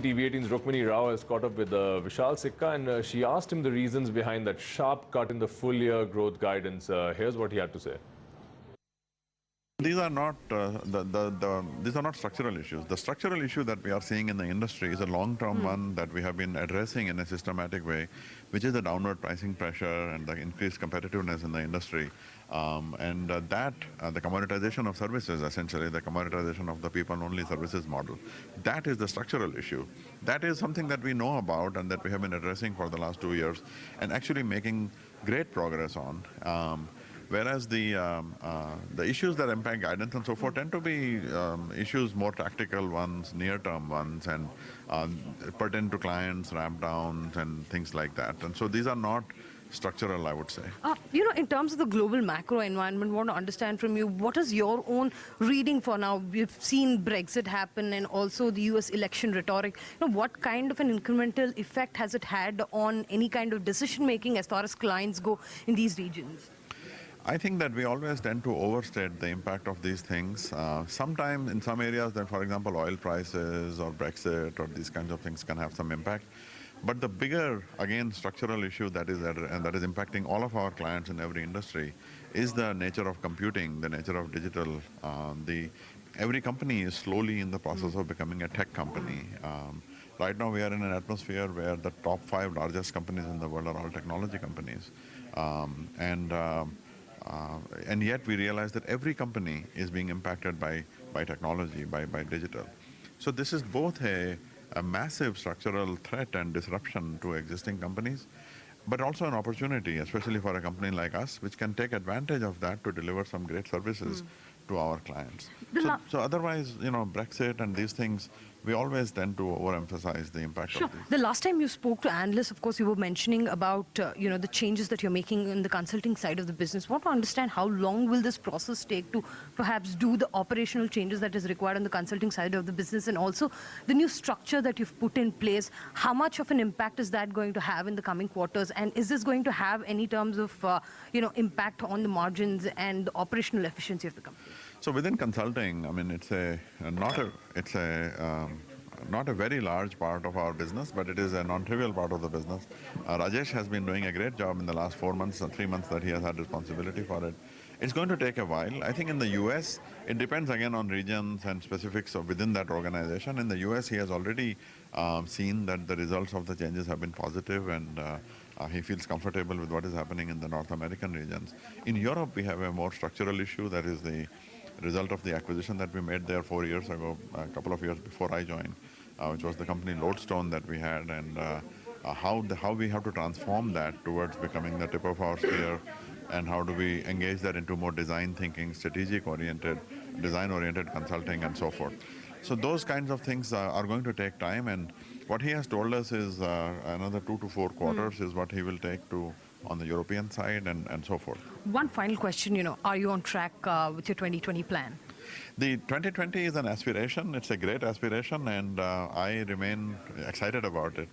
TV18's Rukmini Rao has caught up with Vishal Sikka, and she asked him the reasons behind that sharp cut in the full-year growth guidance. Here's what he had to say. These are not these are not structural issues. The structural issue that we are seeing in the industry is a long-term one that we have been addressing in a systematic way, which is the downward pricing pressure and the increased competitiveness in the industry. The commoditization of services, essentially the commoditization of the people-only services model, that is the structural issue. That is something that we know about and that we have been addressing for the last 2 years and actually making great progress on. Whereas the issues that impact guidance and so forth tend to be issues, more tactical ones, near-term ones, and pertain to clients, ramp downs, and things like that. And so these are not structural, I would say. In terms of the global macro environment, I want to understand from you, what is your own reading for now? We've seen Brexit happen and also the US election rhetoric. What kind of an incremental effect has it had on any kind of decision-making as far as clients go in these regions? I think that we always tend to overstate the impact of these things. Sometimes in some areas that, for example, oil prices or Brexit or these kinds of things can have some impact. But the bigger, again, structural issue that is impacting all of our clients in every industry is the nature of computing, the nature of digital. Every company is slowly in the process of becoming a tech company. Right now we are in an atmosphere where the top 5 largest companies in the world are all technology companies. And yet we realize that every company is being impacted by technology, by digital. So this is both a massive structural threat and disruption to existing companies, but also an opportunity, especially for a company like us, which can take advantage of that to deliver some great services to our clients. So otherwise, Brexit and these things, we always tend to overemphasize the impact of these. The last time you spoke to analysts, of course, you were mentioning about, the changes that you're making in the consulting side of the business. I want to understand how long will this process take to perhaps do the operational changes that is required on the consulting side of the business, and also the new structure that you've put in place. How much of an impact is that going to have in the coming quarters? And is this going to have any terms of, impact on the margins and the operational efficiency of the company? So within consulting, I mean, it's not a very large part of our business, but it is a non-trivial part of the business. Rajesh has been doing a great job in the last 4 months or 3 months that he has had responsibility for it. It's going to take a while. I think in the US, it depends again on regions and specifics of within that organization. In the US, he has already seen that the results of the changes have been positive, and he feels comfortable with what is happening in the North American regions. In Europe, we have a more structural issue that is the result of the acquisition that we made there 4 years ago, a couple of years before I joined, which was the company Lodestone that we had, and how we have to transform that towards becoming the tip of our spear, and how do we engage that into more design thinking, strategic-oriented, design-oriented consulting, and so forth. So those kinds of things are going to take time, and what he has told us is another 2 to 4 quarters is what he will take to on the European side and so forth. One final question, are you on track with your 2020 plan? The 2020 is an aspiration. It's a great aspiration, and I remain excited about it.